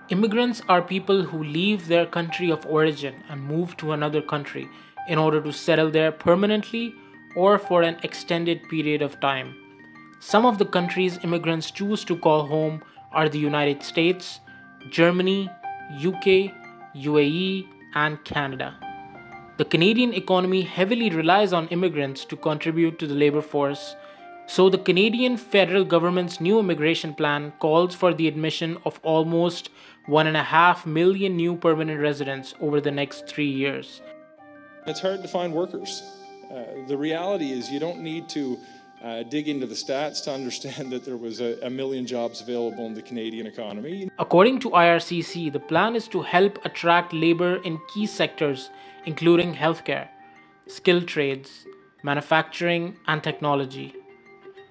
Immigrants are people who leave their country of origin and move to another country in order to settle there permanently or for an extended period of time. Some of the countries immigrants choose to call home are the United States, Germany, UK, UAE, and Canada. The Canadian economy heavily relies on immigrants to contribute to the labor force, so the Canadian federal government's new immigration plan calls for the admission of almost 1.5 million new permanent residents over the next 3 years. It's hard to find workers. The reality is you don't need to dig into the stats to understand that there was a million jobs available in the Canadian economy. According to IRCC, the plan is to help attract labor in key sectors including healthcare, skilled trades, manufacturing, and technology,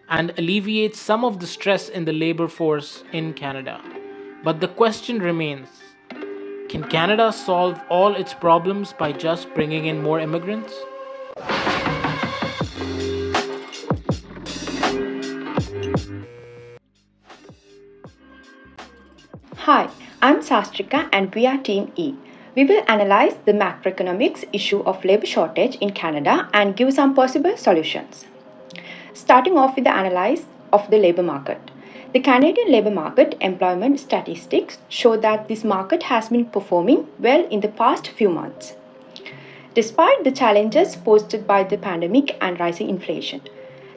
and alleviate some of the stress in the labor force in Canada. But the question remains, can Canada solve all its problems by just bringing in more immigrants? Hi, I'm Sastrika and we are Team E. We will analyze the macroeconomics issue of labor shortage in Canada and give some possible solutions. Starting off with the analysis of the labor market. The Canadian labor market employment statistics show that this market has been performing well in the past few months. Despite the challenges posed by the pandemic and rising inflation,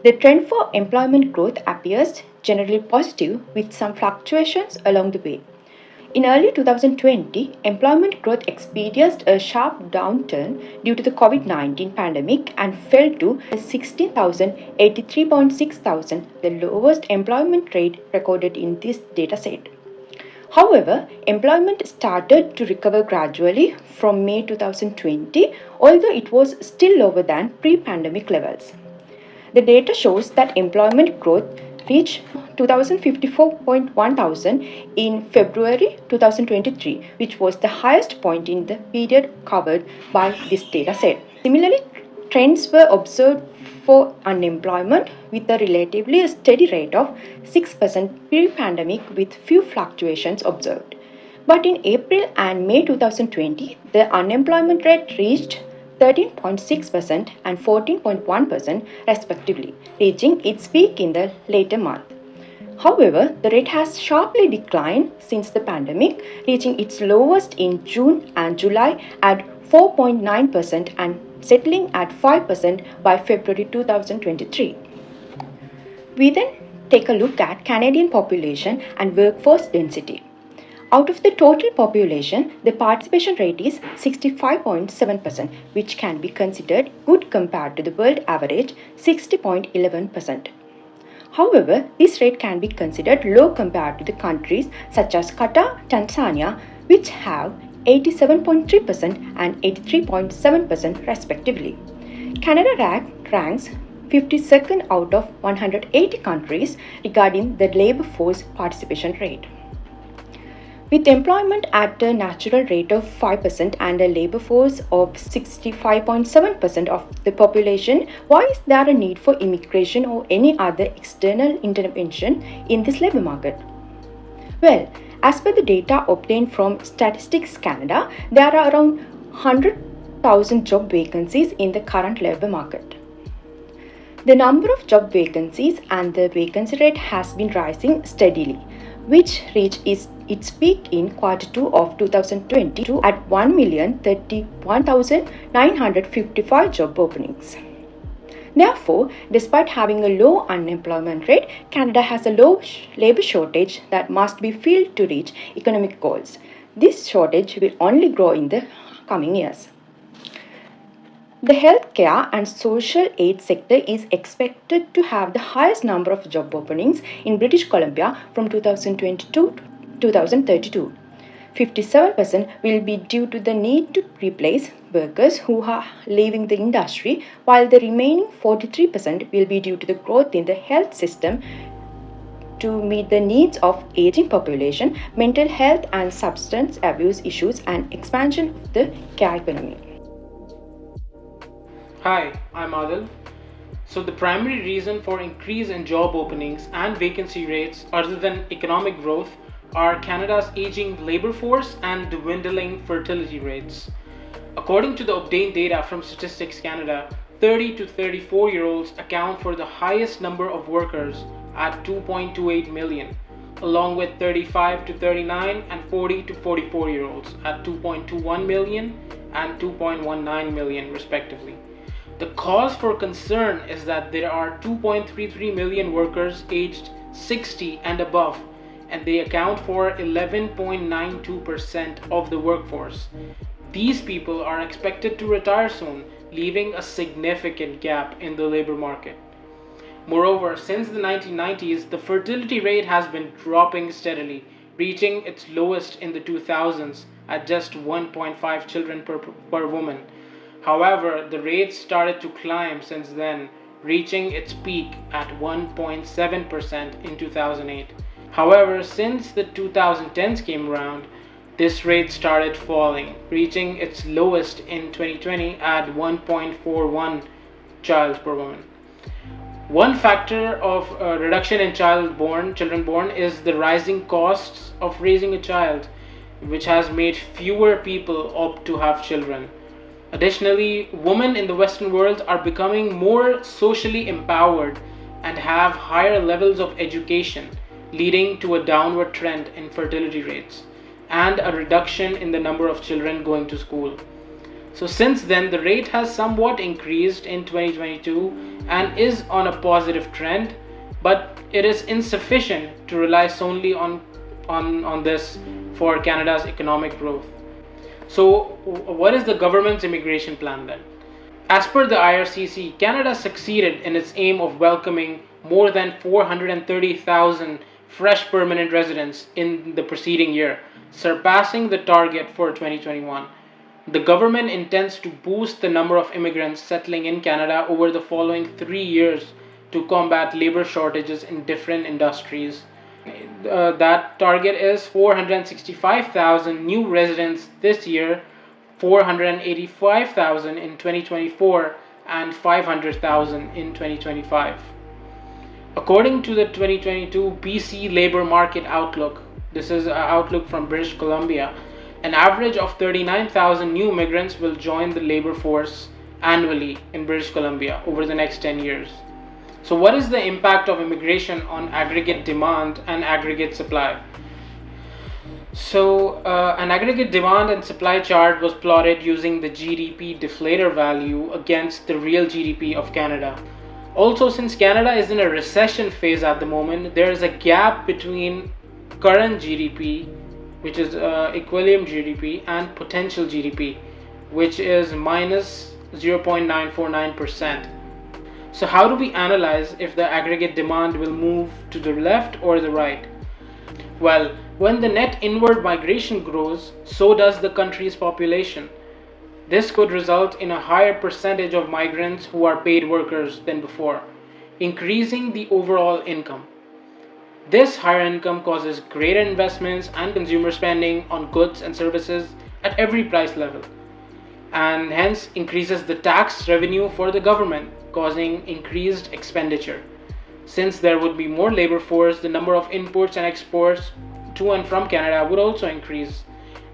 the trend for employment growth appears generally positive with some fluctuations along the way. In early 2020, employment growth experienced a sharp downturn due to the COVID-19 pandemic and fell to 16,083.6 thousand, the lowest employment rate recorded in this dataset. However, employment started to recover gradually from May 2020, although it was still lower than pre-pandemic levels. The data shows that employment growth reached 2,054.1 thousand in February 2023, which was the highest point in the period covered by this dataset. Similarly, trends were observed for unemployment with a relatively steady rate of 6% pre-pandemic with few fluctuations observed. But in April and May 2020, the unemployment rate reached 13.6% and 14.1% respectively, reaching its peak in the later month. However, the rate has sharply declined since the pandemic, reaching its lowest in June and July at 4.9% and settling at 5% by February 2023. We then take a look at Canadian population and workforce density. Out of the total population, the participation rate is 65.7%, which can be considered good compared to the world average 60.11%. However, this rate can be considered low compared to the countries such as Qatar, Tanzania, which have 87.3% and 83.7% respectively. Canada ranks 52nd out of 180 countries regarding the labor force participation rate. With employment at a natural rate of 5% and a labor force of 65.7% of the population, why is there a need for immigration or any other external intervention in this labor market? Well, as per the data obtained from Statistics Canada, there are around 100,000 job vacancies in the current labor market. The number of job vacancies and the vacancy rate has been rising steadily, which reached its peak in Q2 of 2022 at 1,031,955 job openings. Therefore, despite having a low unemployment rate, Canada has a low labor shortage that must be filled to reach economic goals. This shortage will only grow in the coming years. The healthcare and social aid sector is expected to have the highest number of job openings in British Columbia from 2022 to 2032. 57% will be due to the need to replace workers who are leaving the industry, while the remaining 43% will be due to the growth in the health system to meet the needs of aging population, mental health and substance abuse issues, and expansion of the care economy. Hi, I'm Adil. So the primary reason for increase in job openings and vacancy rates other than economic growth are Canada's aging labor force and dwindling fertility rates. According to the obtained data from Statistics Canada, 30 to 34-year-olds account for the highest number of workers at 2.28 million, along with 35 to 39 and 40 to 44-year-olds at 2.21 million and 2.19 million respectively. The cause for concern is that there are 2.33 million workers aged 60 and above, and they account for 11.92% of the workforce. These people are expected to retire soon, leaving a significant gap in the labor market. Moreover, since the 1990s, the fertility rate has been dropping steadily, reaching its lowest in the 2000s at just 1.5 children per woman. However, the rate started to climb since then, reaching its peak at 1.7% in 2008. However, since the 2010s came around, this rate started falling, reaching its lowest in 2020 at 1.41 child per woman. One factor of reduction in children born is the rising costs of raising a child, which has made fewer people opt to have children. Additionally, women in the Western world are becoming more socially empowered and have higher levels of education, leading to a downward trend in fertility rates and a reduction in the number of children going to school. So since then, the rate has somewhat increased in 2022 and is on a positive trend, but it is insufficient to rely solely on this for Canada's economic growth. So what is the government's immigration plan then? As per the IRCC, Canada succeeded in its aim of welcoming more than 430,000 fresh permanent residents in the preceding year, surpassing the target for 2021. The government intends to boost the number of immigrants settling in Canada over the following 3 years to combat labor shortages in different industries. That target is 465,000 new residents this year, 485,000 in 2024, and 500,000 in 2025. According to the 2022 BC Labor Market Outlook, this is an outlook from British Columbia, an average of 39,000 new migrants will join the labor force annually in British Columbia over the next 10 years. So what is the impact of immigration on aggregate demand and aggregate supply? So an aggregate demand and supply chart was plotted using the GDP deflator value against the real GDP of Canada. Also, since Canada is in a recession phase at the moment, there is a gap between current GDP, which is equilibrium GDP, and potential GDP, which is minus 0.949%. So how do we analyze if the aggregate demand will move to the left or the right? Well, when the net inward migration grows, so does the country's population. This could result in a higher percentage of migrants who are paid workers than before, increasing the overall income. This higher income causes greater investments and consumer spending on goods and services at every price level, and hence increases the tax revenue for the government, causing increased expenditure. Since there would be more labor force, the number of imports and exports to and from Canada would also increase.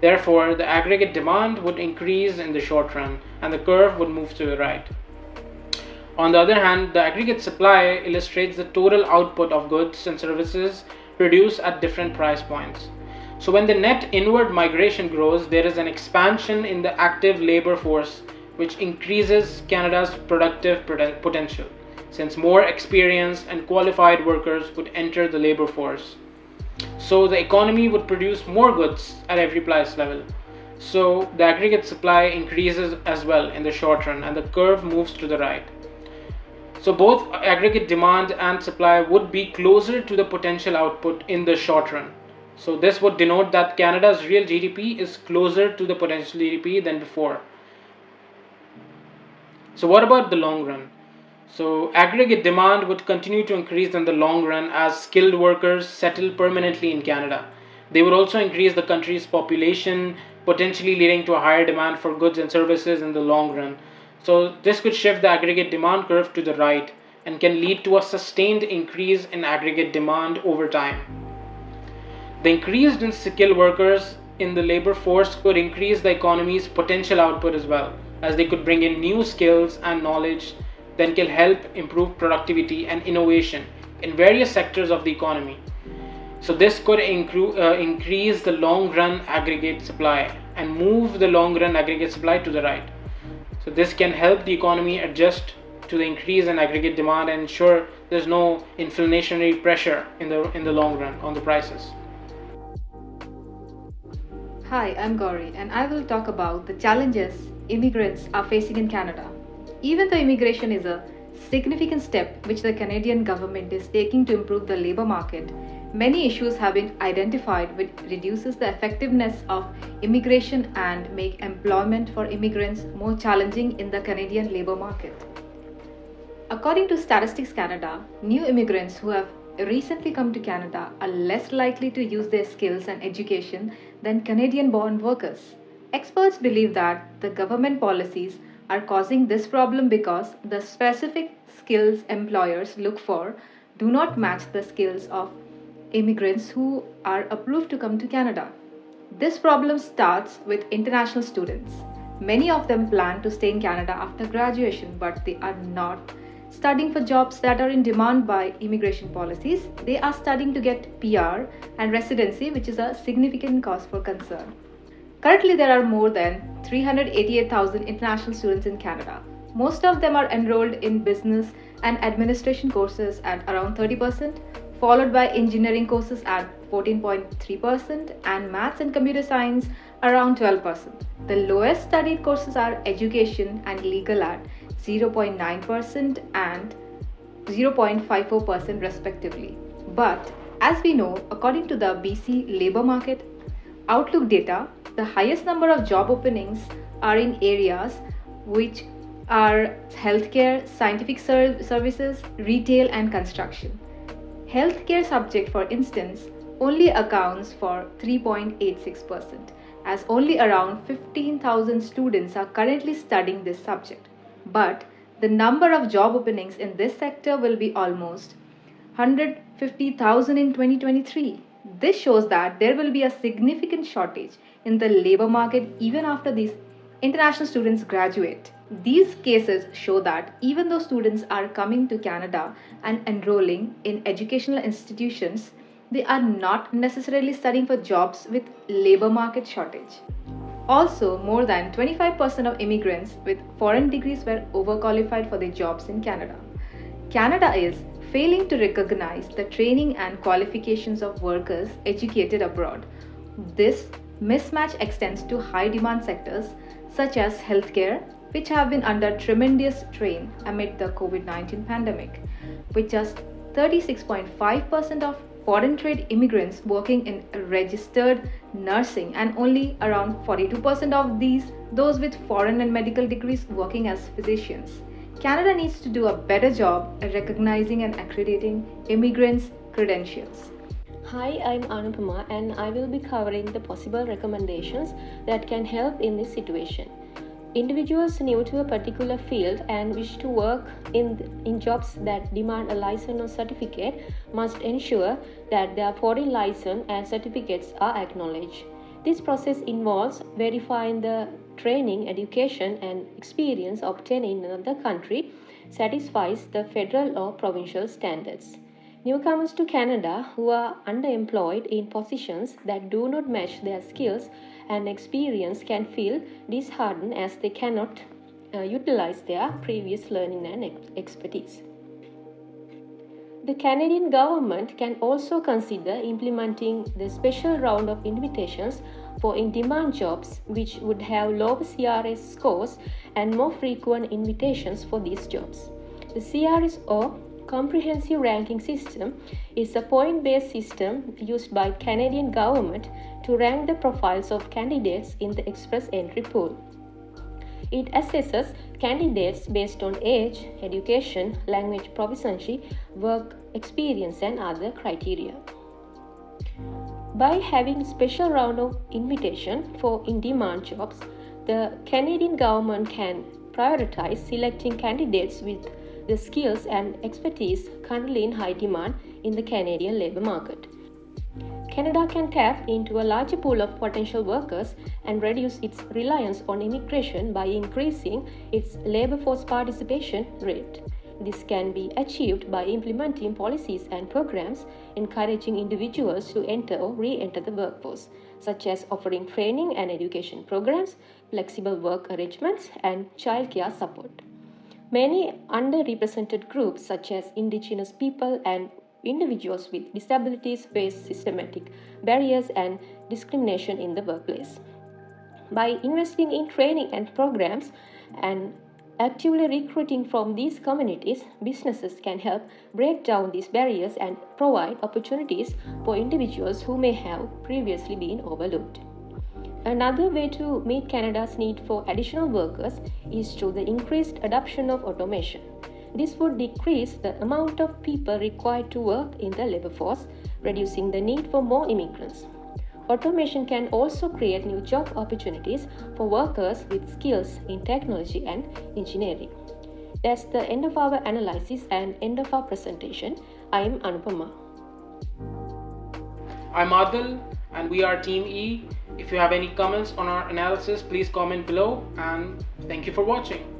Therefore, the aggregate demand would increase in the short run and the curve would move to the right. On the other hand, the aggregate supply illustrates the total output of goods and services produced at different price points. So when the net inward migration grows, there is an expansion in the active labor force, which increases Canada's productive potential, since more experienced and qualified workers would enter the labor force. So the economy would produce more goods at every price level. So the aggregate supply increases as well in the short run and the curve moves to the right. So both aggregate demand and supply would be closer to the potential output in the short run. So this would denote that Canada's real GDP is closer to the potential GDP than before. So what about the long run? So aggregate demand would continue to increase in the long run as skilled workers settle permanently in Canada. They would also increase the country's population, potentially leading to a higher demand for goods and services in the long run. So this could shift the aggregate demand curve to the right and can lead to a sustained increase in aggregate demand over time. The increased in skilled workers in the labor force could increase the economy's potential output as well, as they could bring in new skills and knowledge that can help improve productivity and innovation in various sectors of the economy. So this could increase the long run aggregate supply and move the long run aggregate supply to the right. So this can help the economy adjust to the increase in aggregate demand and ensure there's no inflationary pressure in the long run on the prices. Hi, I'm Gauri, and I will talk about the challenges immigrants are facing in Canada. Even though immigration is a significant step which the Canadian government is taking to improve the labor market, many issues have been identified which reduces the effectiveness of immigration and make employment for immigrants more challenging in the Canadian labor market. According to Statistics Canada, new immigrants who have recently come to Canada are less likely to use their skills and education than Canadian-born workers. Experts believe that the government policies are causing this problem because the specific skills employers look for do not match the skills of immigrants who are approved to come to Canada. This problem starts with international students. Many of them plan to stay in Canada after graduation, but they are not studying for jobs that are in demand by immigration policies. They are studying to get PR and residency, which is a significant cause for concern. Currently, there are more than 388,000 international students in Canada. Most of them are enrolled in business and administration courses at around 30%, followed by engineering courses at 14.3% and maths and computer science around 12%. The lowest studied courses are education and legal at 0.9% and 0.54% respectively. But as we know, according to the BC labor market outlook data, the highest number of job openings are in areas which are healthcare, scientific services, retail and construction. Healthcare subject, for instance, only accounts for 3.86%, as only around 15,000 students are currently studying this subject. But the number of job openings in this sector will be almost 150,000 in 2023. This shows that there will be a significant shortage in the labor market even after these international students graduate. These cases show that even though students are coming to Canada and enrolling in educational institutions, they are not necessarily studying for jobs with labor market shortage. Also, more than 25% of immigrants with foreign degrees were overqualified for their jobs in Canada. Canada is failing to recognize the training and qualifications of workers educated abroad. This mismatch extends to high demand sectors such as healthcare, which have been under tremendous strain amid the COVID-19 pandemic, with just 36.5% of foreign trade immigrants working in registered nursing and only around 42% of those with foreign and medical degrees working as physicians. Canada needs to do a better job at recognizing and accrediting immigrants' credentials. Hi, I'm Anupama and I will be covering the possible recommendations that can help in this situation. Individuals new to a particular field and wish to work in jobs that demand a license or certificate must ensure that their foreign license and certificates are acknowledged. This process involves verifying the training, education, and experience obtained in another country satisfies the federal or provincial standards. Newcomers to Canada who are underemployed in positions that do not match their skills and experience can feel disheartened as they cannot utilize their previous learning and expertise. The Canadian government can also consider implementing the special round of invitations for in-demand jobs, which would have lower CRS scores and more frequent invitations for these jobs. The CRS, or Comprehensive Ranking System, is a point-based system used by the Canadian government to rank the profiles of candidates in the express entry pool. It assesses candidates based on age, education, language proficiency, work experience, and other criteria. By having a special round of invitation for in-demand jobs, the Canadian government can prioritize selecting candidates with the skills and expertise currently in high demand in the Canadian labour market. Canada can tap into a larger pool of potential workers and reduce its reliance on immigration by increasing its labor force participation rate. This can be achieved by implementing policies and programs encouraging individuals to enter or re-enter the workforce, such as offering training and education programs, flexible work arrangements, and childcare support. Many underrepresented groups, such as Indigenous people and individuals with disabilities, face systematic barriers and discrimination in the workplace. By investing in training and programs and actively recruiting from these communities, businesses can help break down these barriers and provide opportunities for individuals who may have previously been overlooked. Another way to meet Canada's need for additional workers is through the increased adoption of automation. This would decrease the amount of people required to work in the labor force, reducing the need for more immigrants. Automation can also create new job opportunities for workers with skills in technology and engineering. That's the end of our analysis and end of our presentation. I am Anupama. I'm Adil and we are Team E. If you have any comments on our analysis, please comment below, and thank you for watching.